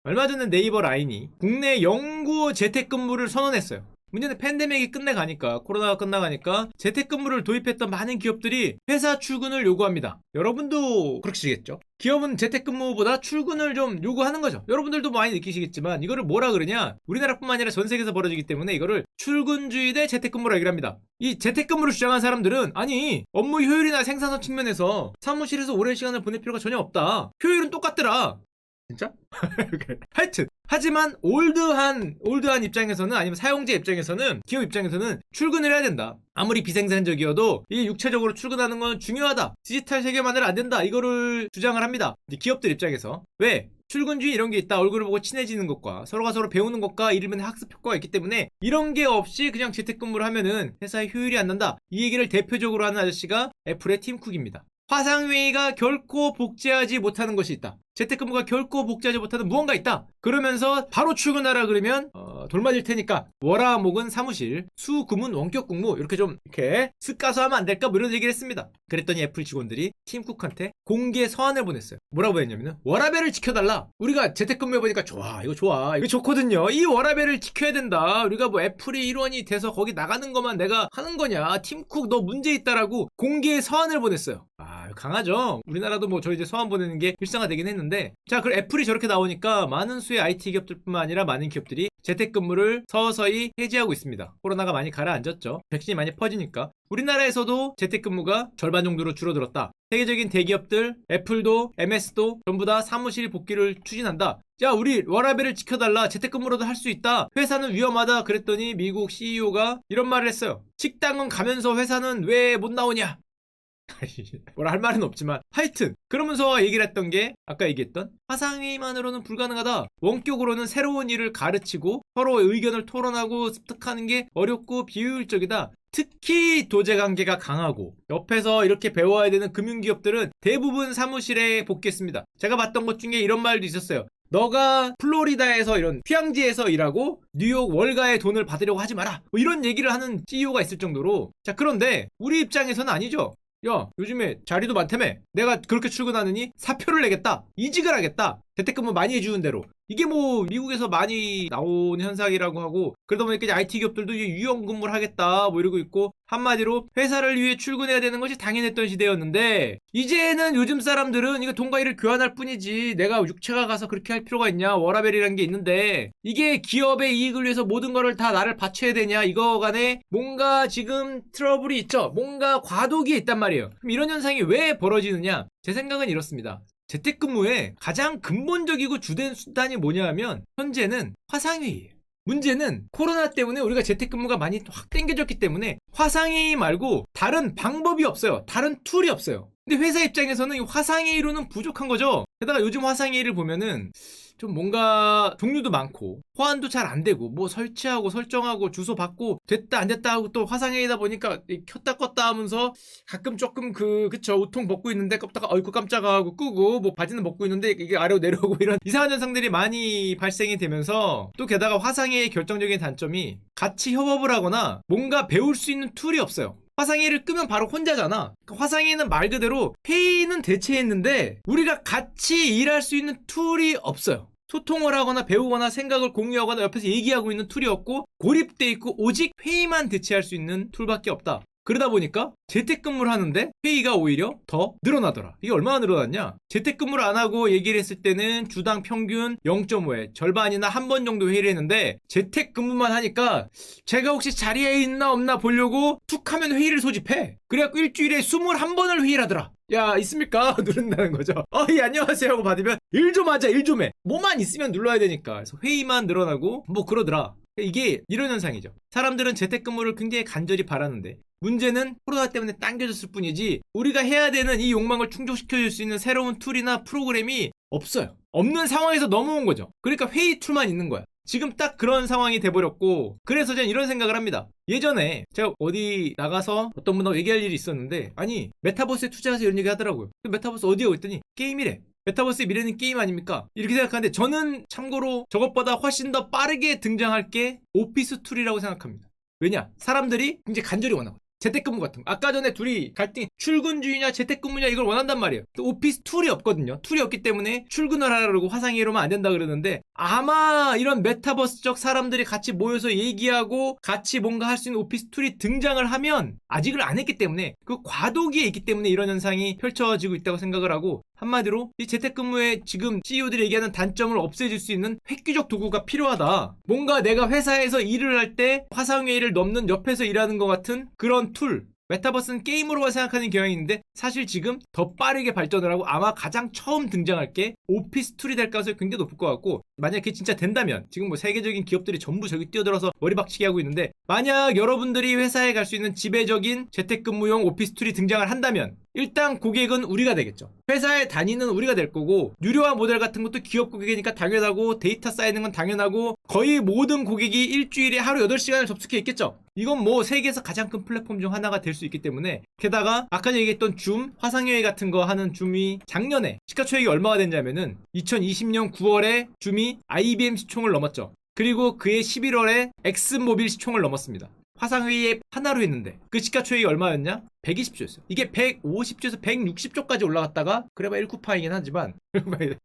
얼마 전에 네이버 라인이 국내 영구 재택근무를 선언했어요. 문제는 팬데믹이 끝내가니까, 코로나가 끝나가니까 재택근무를 도입했던 많은 기업들이 회사 출근을 요구합니다. 여러분도 그러시겠죠? 기업은 재택근무보다 출근을 좀 요구하는 거죠. 여러분들도 많이 느끼시겠지만 이거를 뭐라 그러냐, 우리나라뿐만 아니라 전 세계에서 벌어지기 때문에 이거를 출근주의 대 재택근무라 얘기를 합니다. 이 재택근무를 주장한 사람들은 아니, 업무 효율이나 생산성 측면에서 사무실에서 오랜 시간을 보낼 필요가 전혀 없다, 효율은 똑같더라. 진짜? 하여튼, 하지만 올드한 입장에서는, 아니면 사용자 입장에서는, 기업 입장에서는 출근을 해야 된다. 아무리 비생산적이어도 이 육체적으로 출근하는 건 중요하다, 디지털 세계만으로 안 된다, 이거를 주장을 합니다. 기업들 입장에서. 왜? 출근주의 이런 게 있다. 얼굴을 보고 친해지는 것과 서로가 서로 배우는 것과 이르면 학습 효과가 있기 때문에 이런 게 없이 그냥 재택근무를 하면은 회사의 효율이 안 난다. 이 얘기를 대표적으로 하는 아저씨가 애플의 팀 쿡입니다. 화상회의가 결코 복제하지 못하는 것이 있다. 재택근무가 결코 복제하지 못하는 무언가 있다. 그러면서 바로 출근하라 그러면 돌맞을 테니까 월화목은 사무실, 수금은 원격근무, 이렇게 좀 이렇게 쓱 가서 하면 안 될까, 뭐 이런 얘기를 했습니다. 그랬더니 애플 직원들이 팀쿡한테 공개 서한을 보냈어요. 뭐라고 했냐면은 워라밸을 지켜달라. 우리가 재택근무 해보니까 좋아, 이거 좋아, 이거 좋거든요. 이 워라밸을 지켜야 된다. 우리가 뭐 애플이 일원이 돼서 거기 나가는 것만 내가 하는 거냐, 팀쿡 너 문제 있다라고 공개 서한을 보냈어요. 강하죠. 우리나라도 뭐 저 이제 서한 보내는 게 일상화되긴 했는데, 자, 그럼 애플이 저렇게 나오니까 많은 수의 IT 기업들뿐만 아니라 많은 기업들이 재택근무를 서서히 해지하고 있습니다. 코로나가 많이 가라앉았죠. 백신이 많이 퍼지니까. 우리나라에서도 재택근무가 절반 정도로 줄어들었다. 세계적인 대기업들, 애플도 MS도 전부 다 사무실 복귀를 추진한다. 자, 우리 워라밸을 지켜달라, 재택근무로도 할 수 있다, 회사는 위험하다 그랬더니 미국 CEO가 이런 말을 했어요. 식당은 가면서 회사는 왜 못 나오냐. 뭐라 할 말은 없지만, 하여튼 그러면서 얘기를 했던 게 아까 얘기했던 화상회의만으로는 불가능하다. 원격으로는 새로운 일을 가르치고 서로 의견을 토론하고 습득하는 게 어렵고 비효율적이다. 특히 도제관계가 강하고 옆에서 이렇게 배워야 되는 금융기업들은 대부분 사무실에 복귀했습니다. 제가 봤던 것 중에 이런 말도 있었어요. 너가 플로리다에서 이런 휴양지에서 일하고 뉴욕 월가의 돈을 받으려고 하지 마라, 뭐 이런 얘기를 하는 CEO가 있을 정도로. 자, 그런데 우리 입장에서는 아니죠. 야, 요즘에 자리도 많다며, 내가 그렇게 출근하느니 사표를 내겠다, 이직을 하겠다, 재택근무 많이 해주는 대로. 이게 뭐 미국에서 많이 나온 현상이라고 하고, 그러다 보니까 이제 IT 기업들도 이제 유연근무를 하겠다 뭐 이러고 있고, 한마디로 회사를 위해 출근해야 되는 것이 당연했던 시대였는데, 이제는 요즘 사람들은 이거 돈과 일을 교환할 뿐이지 내가 육체가 가서 그렇게 할 필요가 있냐, 워라밸이라는 게 있는데 이게 기업의 이익을 위해서 모든 거를 다 나를 바쳐야 되냐, 이거 간에 뭔가 지금 트러블이 있죠. 뭔가 과도기에 있단 말이에요. 그럼 이런 현상이 왜 벌어지느냐, 제 생각은 이렇습니다. 재택근무의 가장 근본적이고 주된 수단이 뭐냐 하면 현재는 화상회의예요. 문제는 코로나 때문에 우리가 재택근무가 많이 확 땡겨졌기 때문에 화상회의 말고 다른 방법이 없어요. 다른 툴이 없어요. 근데 회사 입장에서는 이 화상회의로는 부족한 거죠. 게다가 요즘 화상회의를 보면은 좀 뭔가 종류도 많고 호환도 잘 안 되고, 뭐 설치하고 설정하고 주소 받고 됐다 안 됐다 하고, 또 화상회의다 보니까 켰다 껐다 하면서 가끔 조금 그쵸, 우통 벗고 있는데 껐다가 어이구 깜짝아 하고 끄고, 뭐 바지는 벗고 있는데 이게 아래로 내려오고, 이런 이상한 현상들이 많이 발생이 되면서, 또 게다가 화상회의의 결정적인 단점이 같이 협업을 하거나 뭔가 배울 수 있는 툴이 없어요. 화상회의를 끄면 바로 혼자잖아. 화상회의는 말 그대로 회의는 대체했는데 우리가 같이 일할 수 있는 툴이 없어요. 소통을 하거나 배우거나 생각을 공유하거나 옆에서 얘기하고 있는 툴이 없고, 고립돼 있고 오직 회의만 대체할 수 있는 툴밖에 없다. 그러다 보니까 재택근무를 하는데 회의가 오히려 더 늘어나더라. 이게 얼마나 늘어났냐, 재택근무를 안 하고 얘기를 했을 때는 주당 평균 0.5회, 절반이나 한 번 정도 회의를 했는데 재택근무만 하니까 제가 혹시 자리에 있나 없나 보려고 툭 하면 회의를 소집해. 그래갖고 일주일에 21번을 회의를 하더라. 야, 있습니까? 누른다는 거죠. 예, 안녕하세요 하고 받으면 일 좀 하자, 일 좀 해. 뭐만 있으면 눌러야 되니까. 그래서 회의만 늘어나고 뭐 그러더라. 이게 이런 현상이죠. 사람들은 재택근무를 굉장히 간절히 바라는데 문제는 코로나 때문에 당겨졌을 뿐이지 우리가 해야 되는 이 욕망을 충족시켜줄 수 있는 새로운 툴이나 프로그램이 없어요. 없는 상황에서 넘어온 거죠. 그러니까 회의 툴만 있는 거야. 지금 딱 그런 상황이 돼버렸고, 그래서 저는 이런 생각을 합니다. 예전에 제가 어디 나가서 어떤 분하고 얘기할 일이 있었는데, 아니 메타버스에 투자해서 이런 얘기 하더라고요. 메타버스 어디에 있더니 게임이래. 메타버스의 미래는 게임 아닙니까? 이렇게 생각하는데, 저는 참고로 저것보다 훨씬 더 빠르게 등장할 게 오피스 툴이라고 생각합니다. 왜냐? 사람들이 굉장히 간절히 원하고 재택근무 같은 거. 아까 전에 둘이 갈등이 출근주의냐 재택근무냐 이걸 원한단 말이에요. 또 오피스 툴이 없거든요. 툴이 없기 때문에 출근을 하라 그러고 화상회의로만 안 된다 그러는데, 아마 이런 메타버스적 사람들이 같이 모여서 얘기하고 같이 뭔가 할 수 있는 오피스 툴이 등장을 하면, 아직을 안 했기 때문에 그 과도기에 있기 때문에 이런 현상이 펼쳐지고 있다고 생각을 하고, 한마디로 이 재택근무에 지금 CEO들이 얘기하는 단점을 없애줄 수 있는 획기적 도구가 필요하다. 뭔가 내가 회사에서 일을 할 때 화상회의를 넘는 옆에서 일하는 것 같은 그런 툴. 메타버스는 게임으로만 생각하는 경향이 있는데, 사실 지금 더 빠르게 발전을 하고 아마 가장 처음 등장할 게 오피스 툴이 될 가능성이 굉장히 높을 것 같고, 만약 그게 진짜 된다면, 지금 뭐 세계적인 기업들이 전부 저기 뛰어들어서 머리박치기 하고 있는데, 만약 여러분들이 회사에 갈 수 있는 지배적인 재택근무용 오피스 툴이 등장을 한다면 일단 고객은 우리가 되겠죠. 회사에 다니는 우리가 될 거고, 유료화 모델 같은 것도 기업 고객이니까 당연하고, 데이터 쌓이는 건 당연하고, 거의 모든 고객이 일주일에 하루 8시간을 접속해 있겠죠. 이건 뭐 세계에서 가장 큰 플랫폼 중 하나가 될 수 있기 때문에, 게다가 아까 얘기했던 줌, 화상회의 같은 거 하는 줌이 작년에 시가총액이 얼마가 됐냐면은 2020년 9월에 줌이 IBM 시총을 넘었죠. 그리고 그해 11월에 엑슨모빌 시총을 넘었습니다. 화상회의 하나로 했는데 그 시가총액이 얼마였냐? 120조였어요. 이게 150조에서 160조까지 올라갔다가, 그래봐 1쿠파이긴 하지만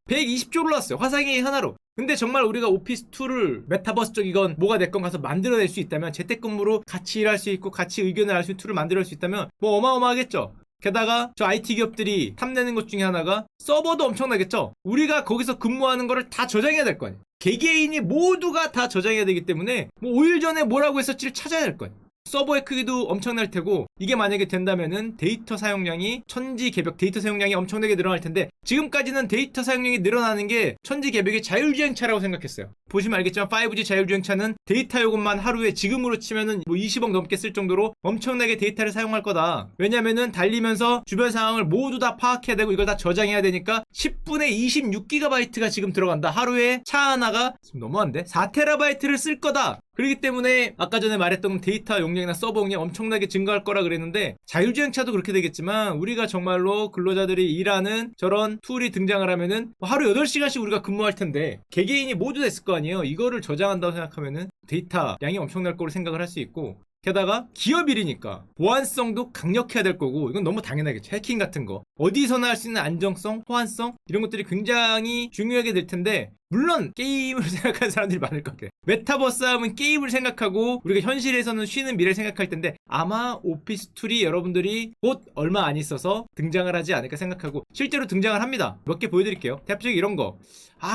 120조 올랐어요. 화상회의 하나로. 근데 정말 우리가 오피스 툴을 메타버스적이건 뭐가 됐건 가서 만들어낼 수 있다면, 재택근무로 같이 일할 수 있고 같이 의견을 알 수 있는 툴을 만들어낼 수 있다면 뭐 어마어마하겠죠. 게다가 저 IT 기업들이 탐내는 것 중에 하나가 서버도 엄청나겠죠. 우리가 거기서 근무하는 거를 다 저장해야 될 거 아니에요. 개개인이 모두가 다 저장해야 되기 때문에 뭐 5일 전에 뭐라고 했었지를 찾아야 될 거예요. 서버의 크기도 엄청날 테고, 이게 만약에 된다면은 데이터 사용량이 천지개벽, 데이터 사용량이 엄청나게 늘어날 텐데, 지금까지는 데이터 사용량이 늘어나는 게 천지개벽의 자율주행차라고 생각했어요. 보시면 알겠지만 5G 자율주행차는 데이터 요금만 하루에 지금으로 치면은 뭐 20억 넘게 쓸 정도로 엄청나게 데이터를 사용할 거다. 왜냐면은 달리면서 주변 상황을 모두 다 파악해야 되고 이걸 다 저장해야 되니까 10분에 26GB가 지금 들어간다. 하루에 차 하나가 지금 너무한데 4TB를 쓸 거다. 그렇기 때문에 아까 전에 말했던 데이터 용량이나 서버 용량 엄청나게 증가할 거라 그랬는데, 자율주행차도 그렇게 되겠지만 우리가 정말로 근로자들이 일하는 저런 툴이 등장을 하면은 하루 8시간씩 우리가 근무할 텐데 개개인이 모두 됐을 거 아니에요. 이거를 저장한다고 생각하면은 데이터 양이 엄청날 거로 생각을 할 수 있고, 게다가 기업 일이니까 보안성도 강력해야 될 거고, 이건 너무 당연하겠죠. 해킹 같은 거 어디서나 할 수 있는 안정성, 호환성 이런 것들이 굉장히 중요하게 될 텐데, 물론 게임을 생각하는 사람들이 많을 것 같아요. 메타버스 하면 게임을 생각하고 우리가 현실에서는 쉬는 미래를 생각할 텐데, 아마 오피스 툴이 여러분들이 곧 얼마 안 있어서 등장을 하지 않을까 생각하고, 실제로 등장을 합니다. 몇 개 보여드릴게요. 대표적인 이런 거.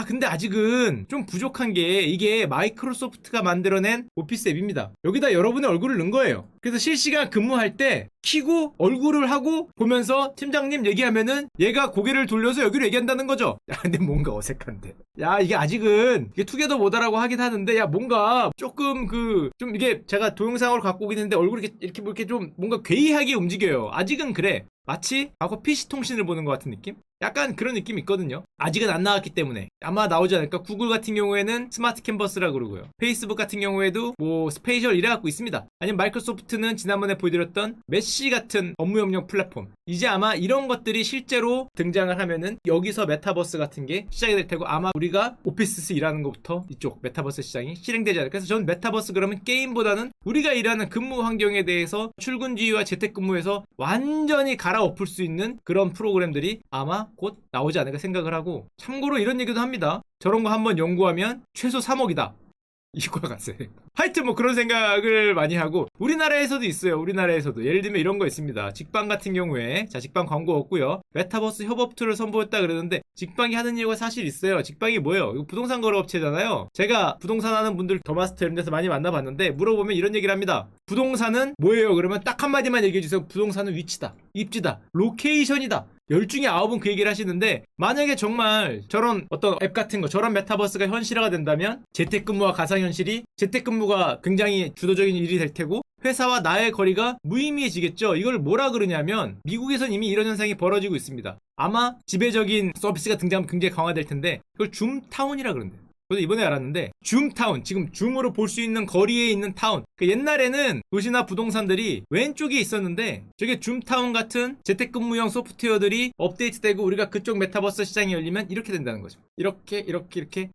근데 아직은 좀 부족한 게, 이게 마이크로소프트가 만들어낸 오피스 앱입니다. 여기다 여러분의 얼굴을 넣은 거예요. 그래서 실시간 근무할 때 키고 얼굴을 하고 보면서 팀장님 얘기하면은 얘가 고개를 돌려서 여기로 얘기한다는 거죠. 야, 근데 뭔가 어색한데. 야, 이게 아직은 이게 투게더 모다라고 하긴 하는데, 야, 뭔가 조금 좀 이게 제가 동영상으로 갖고 오긴 했는데 얼굴이 이렇게 좀 뭔가 괴이하게 움직여요. 아직은 그래. 마치 과거 PC 통신을 보는 것 같은 느낌? 약간 그런 느낌이 있거든요. 아직은 안 나왔기 때문에 아마 나오지 않을까. 구글 같은 경우에는 스마트 캔버스라 그러고요. 페이스북 같은 경우에도 뭐 스페이셜 이래 갖고 있습니다. 아니면 마이크로소프트는 지난번에 보여드렸던 메시 같은 업무 협력 플랫폼. 이제 아마 이런 것들이 실제로 등장을 하면은 여기서 메타버스 같은 게 시작이 될 테고, 아마 우리가 오피스 일하는 것부터 이쪽 메타버스 시장이 실행되지 않을까. 그래서 저는 메타버스 그러면 게임보다는 우리가 일하는 근무 환경에 대해서 출근주의와 재택근무에서 완전히 갈아엎을 수 있는 그런 프로그램들이 아마 곧 나오지 않을까 생각을 하고, 참고로 이런 얘기도 합니다. 저런 거 한번 연구하면 최소 3억이다. 이과 같아요. 하여튼 뭐 그런 생각을 많이 하고, 우리나라에서도 있어요. 우리나라에서도 예를 들면 이런 거 있습니다. 직방 같은 경우에, 자, 직방 광고 없고요. 메타버스 협업 툴을 선보였다 그러는데, 직방이 하는 이유가 사실 있어요. 직방이 뭐예요? 이거 부동산 거래업체잖아요. 제가 부동산 하는 분들 더마스터 이런 데서 많이 만나봤는데, 물어보면 이런 얘기를 합니다. 부동산은 뭐예요? 그러면 딱 한마디만 얘기해주세요. 부동산은 위치다, 입지다, 로케이션이다. 10중에 9은 그 얘기를 하시는데, 만약에 정말 저런 어떤 앱 같은 거, 저런 메타버스가 현실화가 된다면 재택근무와 가상현실이, 재택근무가 굉장히 주도적인 일이 될 테고 회사와 나의 거리가 무의미해지겠죠. 이걸 뭐라 그러냐면, 미국에선 이미 이런 현상이 벌어지고 있습니다. 아마 지배적인 서비스가 등장하면 굉장히 강화될 텐데, 그걸 줌타운이라 그런대요. 저도 이번에 알았는데, 줌타운, 지금 줌으로 볼 수 있는 거리에 있는 타운. 옛날에는 도시나 부동산들이 왼쪽에 있었는데, 저게 줌타운 같은 재택근무형 소프트웨어들이 업데이트되고 우리가 그쪽 메타버스 시장이 열리면 이렇게 된다는 거죠. 이렇게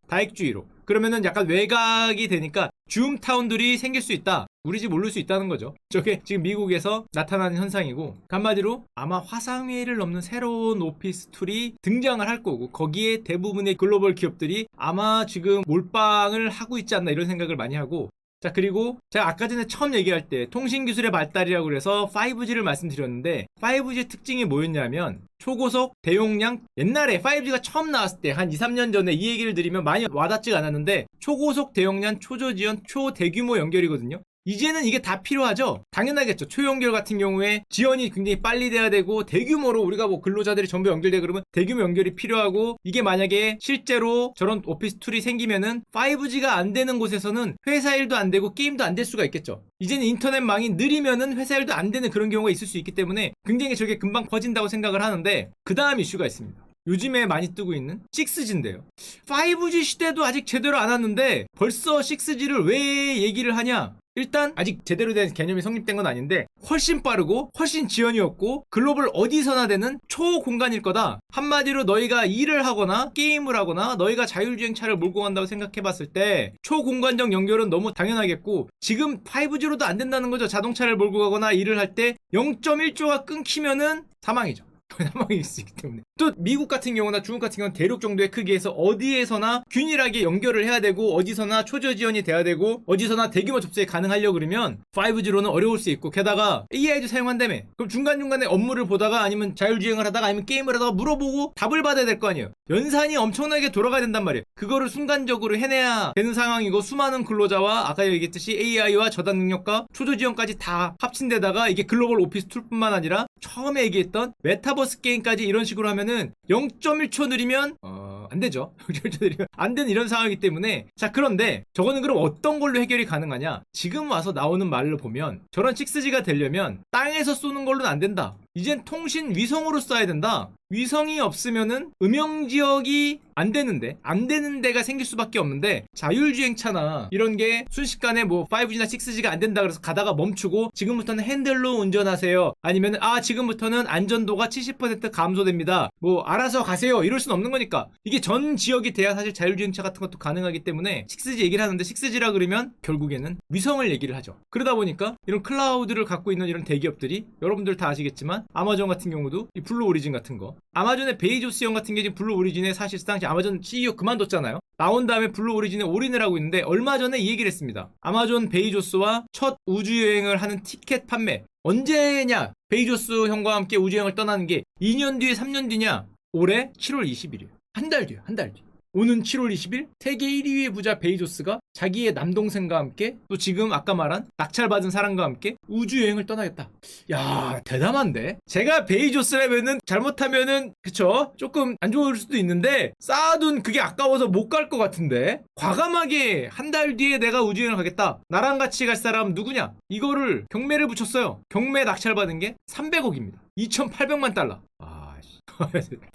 다액주의로. 그러면은 약간 외곽이 되니까 줌타운들이 생길 수 있다. 우리 집 오를 수 있다는 거죠. 저게 지금 미국에서 나타나는 현상이고, 한마디로 아마 화상회의를 넘는 새로운 오피스 툴이 등장을 할 거고, 거기에 대부분의 글로벌 기업들이 아마 지금 몰빵을 하고 있지 않나 이런 생각을 많이 하고, 자, 그리고 제가 아까 전에 처음 얘기할 때 통신기술의 발달이라고 그래서 5G를 말씀드렸는데, 5G의 특징이 뭐였냐면 초고속 대용량, 옛날에 5G가 처음 나왔을 때 한 2, 3년 전에 이 얘기를 드리면 많이 와닿지가 않았는데, 초고속 대용량 초저지연 초대규모 연결이거든요. 이제는 이게 다 필요하죠. 당연하겠죠. 초연결 같은 경우에 지연이 굉장히 빨리 돼야 되고, 대규모로 우리가 뭐 근로자들이 전부 연결되고 그러면 대규모 연결이 필요하고, 이게 만약에 실제로 저런 오피스 툴이 생기면은 5G가 안 되는 곳에서는 회사 일도 안 되고 게임도 안 될 수가 있겠죠. 이제는 인터넷망이 느리면은 회사 일도 안 되는 그런 경우가 있을 수 있기 때문에 굉장히 저게 금방 퍼진다고 생각을 하는데, 그 다음 이슈가 있습니다. 요즘에 많이 뜨고 있는 6G인데요. 5G 시대도 아직 제대로 안 왔는데 벌써 6G를 왜 얘기를 하냐? 일단 아직 제대로 된 개념이 성립된 건 아닌데, 훨씬 빠르고 훨씬 지연이 없고 글로벌 어디서나 되는 초공간일 거다. 한마디로 너희가 일을 하거나 게임을 하거나 너희가 자율주행차를 몰고 간다고 생각해봤을 때 초공간적 연결은 너무 당연하겠고, 지금 5G로도 안 된다는 거죠. 자동차를 몰고 가거나 일을 할 때 0.1조가 끊기면은 사망이죠. 사망이 있을 수 있기 때문에. 또 미국 같은 경우나 중국 같은 경우는 대륙 정도의 크기에서 어디에서나 균일하게 연결을 해야 되고, 어디서나 초저지연이 돼야 되고, 어디서나 대규모 접속이 가능하려고 그러면 5G로는 어려울 수 있고, 게다가 AI도 사용한다며. 그럼 중간중간에 업무를 보다가 아니면 자율주행을 하다가 아니면 게임을 하다가 물어보고 답을 받아야 될 거 아니에요. 연산이 엄청나게 돌아가야 된단 말이에요. 그거를 순간적으로 해내야 되는 상황이고, 수많은 근로자와 아까 얘기했듯이 AI와 저단 능력과 초저지연까지 다 합친 데다가 이게 글로벌 오피스 툴뿐만 아니라 처음에 얘기했던 메타버스 게임까지 이런 식으로 하면은 0.1초 느리면 안 되죠. 0.1초 느리면 안 되는 이런 상황이기 때문에. 자, 그런데 저거는 그럼 어떤 걸로 해결이 가능하냐? 지금 와서 나오는 말로 보면 저런 6G가 되려면 땅에서 쏘는 걸로는 안 된다. 이젠 통신 위성으로 쏴야 된다. 위성이 없으면은 음영 지역이 안 되는 데가 생길 수밖에 없는데, 자율주행차나 이런 게 순식간에 뭐 5G나 6G가 안 된다 그래서 가다가 멈추고 지금부터는 핸들로 운전하세요, 아니면은 지금부터는 안전도가 70% 감소됩니다, 뭐 알아서 가세요, 이럴 순 없는 거니까. 이게 전 지역이 돼야 사실 자율주행차 같은 것도 가능하기 때문에 6G 얘기를 하는데, 6G라 그러면 결국에는 위성을 얘기를 하죠. 그러다 보니까 이런 클라우드를 갖고 있는 이런 대기업들이, 여러분들 다 아시겠지만 아마존 같은 경우도 이 블루 오리진 같은 거, 아마존의 베이조스 형 같은 게 지금 블루 오리진에 사실상 아마존 CEO 그만뒀잖아요. 나온 다음에 블루 오리진에 올인을 하고 있는데, 얼마 전에 이 얘기를 했습니다. 아마존 베이조스와 첫 우주여행을 하는 티켓 판매 언제냐? 베이조스 형과 함께 우주여행을 떠나는 게 2년 뒤에 3년 뒤냐? 올해 7월 20일이에요. 한 달 뒤에요. 한 달 뒤. 오는 7월 20일 세계 1위의 부자 베이조스가 자기의 남동생과 함께, 또 지금 아까 말한 낙찰받은 사람과 함께 우주여행을 떠나겠다. 야, 대담한데? 제가 베이조스라면은 잘못하면은 그쵸? 조금 안 좋을 수도 있는데 쌓아둔 그게 아까워서 못 갈 것 같은데, 과감하게 한 달 뒤에 내가 우주여행을 가겠다, 나랑 같이 갈 사람 누구냐, 이거를 경매를 붙였어요. 경매 낙찰받은 게 300억입니다 2,800만 달러.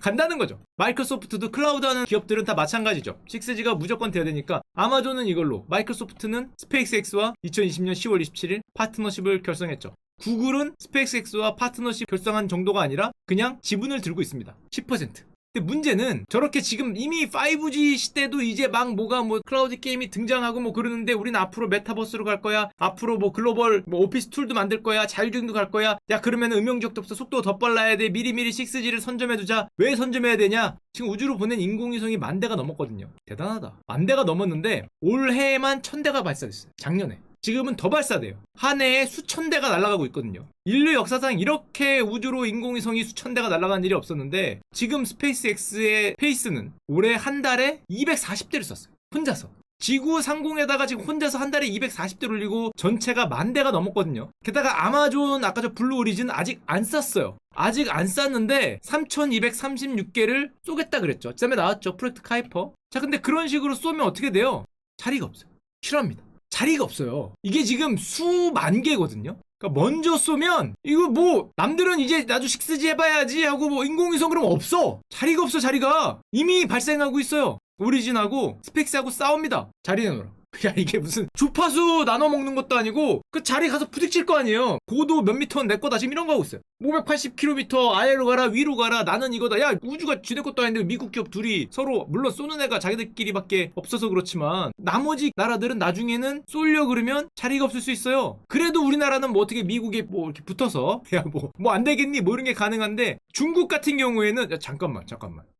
간다는 거죠. 마이크로소프트도 클라우드 하는 기업들은 다 마찬가지죠. 6G가 무조건 돼야 되니까 아마존은 이걸로, 마이크로소프트는 스페이스X와 2020년 10월 27일 파트너십을 결성했죠. 구글은 스페이스X와 파트너십 결성한 정도가 아니라 그냥 지분을 들고 있습니다. 10%. 근데 문제는 저렇게 지금 이미 5G 시대도 이제 막 뭐가 뭐 클라우드 게임이 등장하고 뭐 그러는데, 우리는 앞으로 메타버스로 갈 거야, 앞으로 뭐 글로벌 뭐 오피스 툴도 만들 거야, 자율주행도 갈 거야, 야 그러면 음영지역도 없어, 속도가 더 빨라야 돼, 미리미리 6G를 선점해두자. 왜 선점해야 되냐? 지금 우주로 보낸 인공위성이 10,000대가 넘었거든요. 대단하다. 10,000대가 넘었는데 올해에만 1,000대가 발사됐어요. 작년에. 지금은 더 발사돼요. 한 해에 수천 대가 날아가고 있거든요. 인류 역사상 이렇게 우주로 인공위성이 수천 대가 날아간 일이 없었는데, 지금 스페이스X의 페이스는 올해 한 달에 240대를 썼어요. 혼자서. 지구 상공에다가 지금 혼자서 한 달에 240대를 올리고 전체가 10,000대가 넘었거든요. 게다가 아마존 아까 저 블루 오리진 아직 안 쐈어요. 아직 안 쐈는데 3,236개를 쏘겠다 그랬죠. 그 다음에 나왔죠. 프로젝트 카이퍼. 자, 근데 그런 식으로 쏘면 어떻게 돼요? 자리가 없어요. 싫어합니다. 자리가 없어요. 이게 지금 수만 개거든요. 그러니까 먼저 쏘면 이거 뭐 남들은 이제 나도 6G 해봐야지 하고 뭐 인공위성 그러면 없어. 자리가 없어. 자리가 이미 발생하고 있어요. 오리진하고 스펙스하고 싸웁니다. 자리 내놓으라. 야, 이게 무슨 주파수 나눠 먹는 것도 아니고 그 자리 가서 부딪힐 거 아니에요. 고도 몇 미터는 내 거다 지금 이런 거 하고 있어요. 580km 아래로 가라 위로 가라 나는 이거다. 야, 우주가 지네 것도 아닌데 미국 기업 둘이 서로, 물론 쏘는 애가 자기들끼리밖에 없어서 그렇지만 나머지 나라들은 나중에는 쏠려 그러면 자리가 없을 수 있어요. 그래도 우리나라는 뭐 어떻게 미국에 뭐 이렇게 붙어서 야 뭐 안 되겠니 뭐 이런 게 가능한데, 중국 같은 경우에는 야, 잠깐만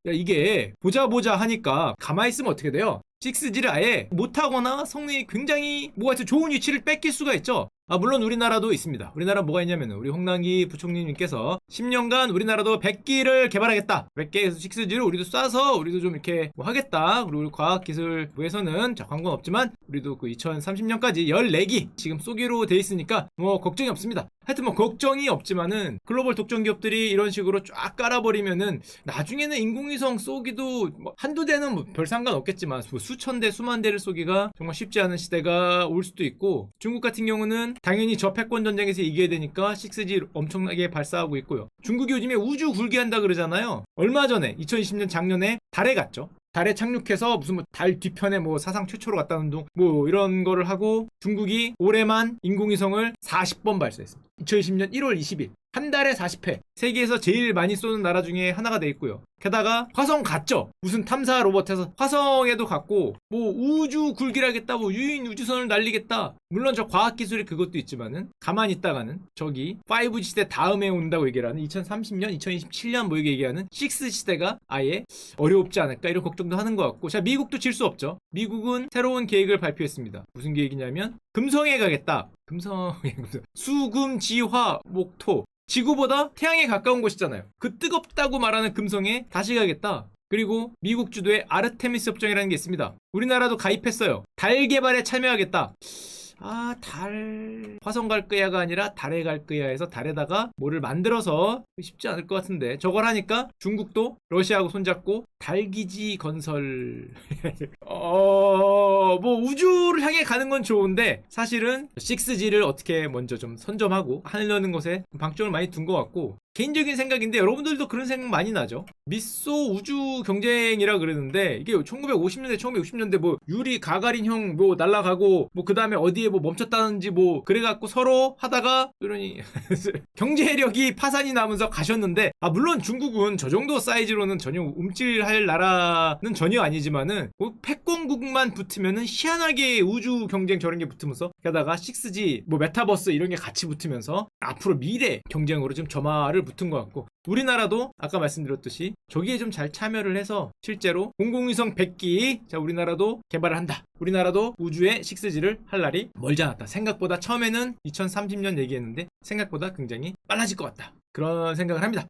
야, 이게 보자 하니까 가만히 있으면 어떻게 돼요? 6G를 아예 못하거나 성능이 굉장히 뭐가 좋은 위치를 뺏길 수가 있죠. 물론 우리나라도 있습니다. 우리나라 뭐가 있냐면 우리 홍남기 부총리님께서 10년간 우리나라도 100기를 개발하겠다. 100개에서 6G를 우리도 쏴서 우리도 좀 이렇게 뭐 하겠다. 그리고 우리 과학기술부에서는 관건 없지만 우리도 그 2030년까지 14기 지금 쏘기로 돼 있으니까 뭐 걱정이 없습니다. 하여튼 뭐 걱정이 없지만은 글로벌 독점 기업들이 이런 식으로 쫙 깔아버리면은 나중에는 인공위성 쏘기도 뭐 한두 대는 뭐 별 상관 없겠지만 수천 대 수만 대를 쏘기가 정말 쉽지 않은 시대가 올 수도 있고, 중국 같은 경우는 당연히 저 패권 전쟁에서 이겨야 되니까 6G 엄청나게 발사하고 있고요. 중국이 요즘에 우주 굴기한다 그러잖아요. 얼마 전에 2020년 작년에 달에 갔죠. 달에 착륙해서 무슨 뭐 달 뒤편에 뭐 사상 최초로 갔다는 둥 뭐 이런 거를 하고, 중국이 올해만 인공위성을 40번 발사했습니다. 2020년 1월 20일 한 달에 40회, 세계에서 제일 많이 쏘는 나라 중에 하나가 돼 있고요. 게다가 화성 갔죠. 무슨 탐사 로봇에서 화성에도 갔고, 뭐 우주 굴기라겠다, 뭐 유인 우주선을 날리겠다. 물론 저 과학기술이 그것도 있지만은 가만히 있다가는 저기 5G 시대 다음에 온다고 얘기를 하는 2030년 2027년 뭐 이렇게 얘기하는 6 시대가 아예 어렵지 않을까 이런 걱정도 하는 것 같고. 자, 미국도 질 수 없죠. 미국은 새로운 계획을 발표했습니다. 무슨 계획이냐면 금성에 가겠다. 금성에 수금 지화 목토, 지구보다 태양에 가까운 곳이잖아요. 그 뜨겁다고 말하는 금성에 다시 가겠다. 그리고 미국 주도의 아르테미스 협정이라는 게 있습니다. 우리나라도 가입했어요. 달 개발에 참여하겠다. 달 화성 갈 거야가 아니라 달에 갈 거야 해서 달에다가 뭐를 만들어서, 쉽지 않을 것 같은데 저걸 하니까 중국도 러시아하고 손잡고 달기지 건설 뭐 우주를 향해 가는 건 좋은데 사실은 6G를 어떻게 먼저 좀 선점하고 하려는 것에 방점을 많이 둔 것 같고, 개인적인 생각인데 여러분들도 그런 생각 많이 나죠. 미소 우주 경쟁이라 그러는데 이게 1950년대 1960년대 뭐 유리 가가린형 뭐 날라가고 뭐 그 다음에 어디에 뭐 멈췄다든지 뭐 그래갖고 서로 하다가 그러니 경제력이 파산이 나면서 가셨는데, 물론 중국은 저 정도 사이즈로는 전혀 움찔할 나라는 전혀 아니지만은 뭐 패권국만 붙으면은 희한하게 우주 경쟁 저런 게 붙으면서, 게다가 6G 뭐 메타버스 이런 게 같이 붙으면서 앞으로 미래 경쟁으로 좀 점화를 붙은 것 같고, 우리나라도 아까 말씀드렸듯이 저기에 좀 잘 참여를 해서 실제로 공공위성 100기 자 우리나라도 개발을 한다. 우리나라도 우주에 6G를 할 날이 멀지 않았다. 생각보다 처음에는 2030년 얘기했는데 생각보다 굉장히 빨라질 것 같다. 그런 생각을 합니다.